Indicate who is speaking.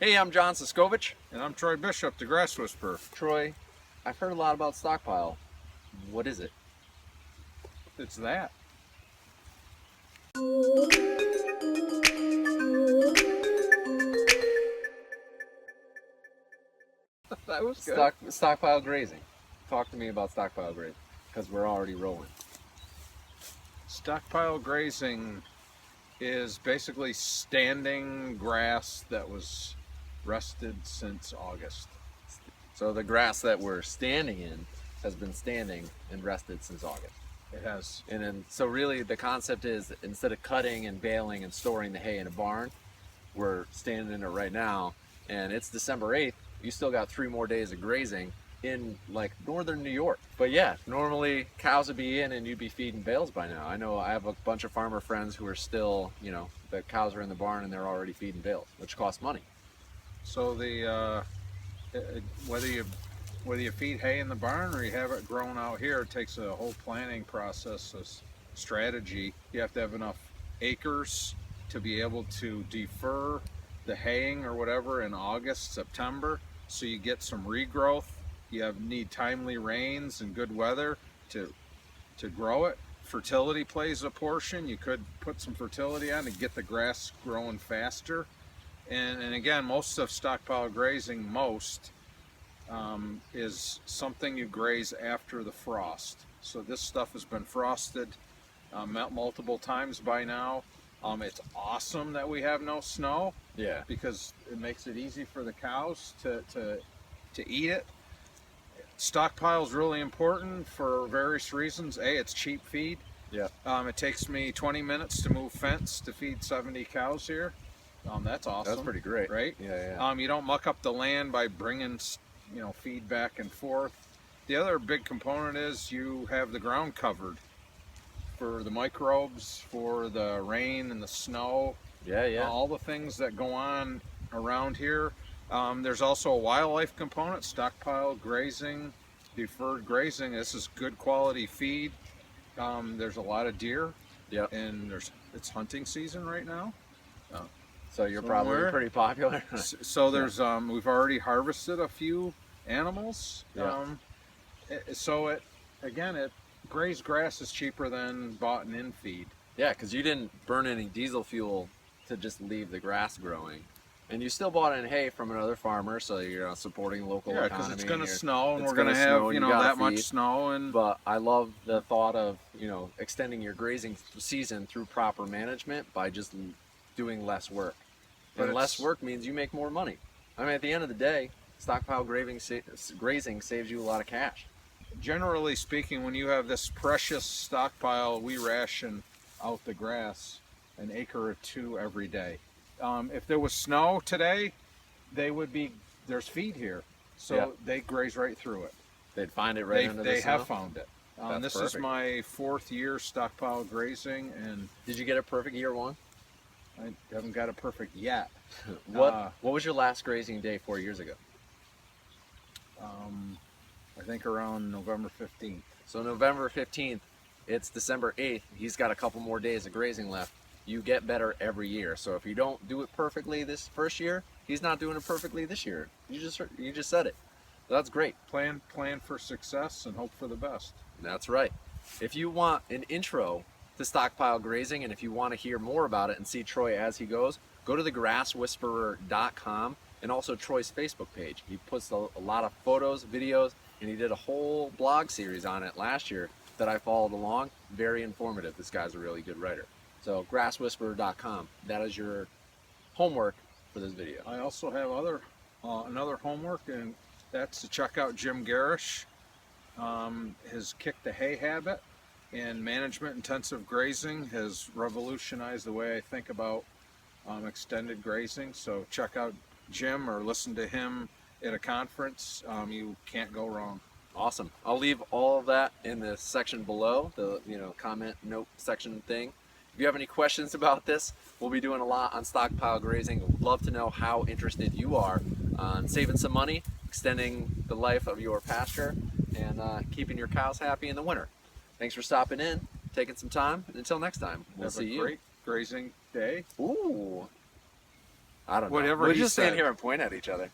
Speaker 1: Hey, I'm John Siskovich.
Speaker 2: And I'm Troy Bishop, the Grass Whisperer.
Speaker 1: Troy, I've heard a lot about Stockpile. What is it?
Speaker 2: It's that.
Speaker 1: That was good. Stockpile grazing. Talk to me about stockpile grazing, because we're already rolling.
Speaker 2: Stockpile grazing is basically standing grass that was rested since August.
Speaker 1: So the grass that we're standing in has been standing and rested since August.
Speaker 2: It has.
Speaker 1: And then, so really the concept is, instead of cutting and baling and storing the hay in a barn, we're standing in it right now, and it's December 8th. You still got 3 more days of grazing in like northern New York. But yeah, normally cows would be in and you'd be feeding bales by now. I know I have a bunch of farmer friends who are still, the cows are in the barn and they're already feeding bales, which costs money.
Speaker 2: So whether you feed hay in the barn or you have it grown out here, it takes a whole planning process, a strategy. You have to have enough acres to be able to defer the haying or whatever in August, September, so you get some regrowth. You need timely rains and good weather to grow it. Fertility plays a portion. You could put some fertility on to get the grass growing faster. And again, most of stockpile grazing, is something you graze after the frost. So this stuff has been frosted multiple times by now. It's awesome that we have no snow.
Speaker 1: Yeah.
Speaker 2: Because it makes it easy for the cows to eat it. Stockpile is really important for various reasons. A, it's cheap feed.
Speaker 1: Yeah.
Speaker 2: It takes me 20 minutes to move fence to feed 70 cows here. That's awesome.
Speaker 1: That's pretty great.
Speaker 2: Right?
Speaker 1: Yeah.
Speaker 2: You don't muck up the land by bringing feed back and forth. The other big component is you have the ground covered for the microbes, for the rain and the snow.
Speaker 1: Yeah.
Speaker 2: All the things that go on around here. There's also a wildlife component, stockpile grazing, deferred grazing. This is good quality feed. There's a lot of deer.
Speaker 1: Yeah.
Speaker 2: And it's hunting season right now.
Speaker 1: So you're probably pretty popular.
Speaker 2: So there's we've already harvested a few animals.
Speaker 1: Yeah.
Speaker 2: Grazed grass is cheaper than bought and in feed.
Speaker 1: Yeah, because you didn't burn any diesel fuel to just leave the grass growing. And you still bought in hay from another farmer, so you're supporting local economy.
Speaker 2: Yeah, because it's going to snow, and
Speaker 1: it's
Speaker 2: we're going to have that much snow.
Speaker 1: But I love the thought of extending your grazing season through proper management by just doing less work. And less work means you make more money. I mean, at the end of the day, stockpile grazing saves you a lot of cash.
Speaker 2: Generally speaking, when you have this precious stockpile, we ration out the grass an acre or 2 every day. If there was snow today, there's feed here, so they graze right through it.
Speaker 1: They'd find it right under the snow?
Speaker 2: They have found it. This
Speaker 1: perfect.
Speaker 2: is my 4th year stockpile grazing, and
Speaker 1: did you get a perfect year 1?
Speaker 2: I haven't got it perfect yet.
Speaker 1: What was your last grazing day 4 years ago?
Speaker 2: I think around November 15th.
Speaker 1: So November 15th, it's December 8th. He's got a couple more days of grazing left. You get better every year. So if you don't do it perfectly this first year, he's not doing it perfectly this year. You just said it. So that's great.
Speaker 2: Plan for success and hope for the best.
Speaker 1: That's right. If you want an intro to stockpile grazing, and if you want to hear more about it and see Troy as he goes, go to thegrasswhisperer.com and also Troy's Facebook page. He puts a lot of photos, videos, and he did a whole blog series on it last year that I followed along. Very informative. This guy's a really good writer. So grasswhisperer.com. That is your homework for this video.
Speaker 2: I also have another homework, and that's to check out Jim Garish. His Kick the Hay habit and management intensive grazing has revolutionized the way I think about extended grazing. So check out Jim or listen to him at a conference. You can't go wrong.
Speaker 1: Awesome. I'll leave all of that in the section below, the comment note section thing. If you have any questions about this, we'll be doing a lot on stockpile grazing. We'd love to know how interested you are on saving some money, extending the life of your pasture, and keeping your cows happy in the winter. Thanks for stopping in, taking some time, and until next time, we'll see you.
Speaker 2: Have a great grazing day.
Speaker 1: Ooh. I don't know.
Speaker 2: Whatever
Speaker 1: We'll
Speaker 2: he
Speaker 1: just stand
Speaker 2: said.
Speaker 1: here and point at each other.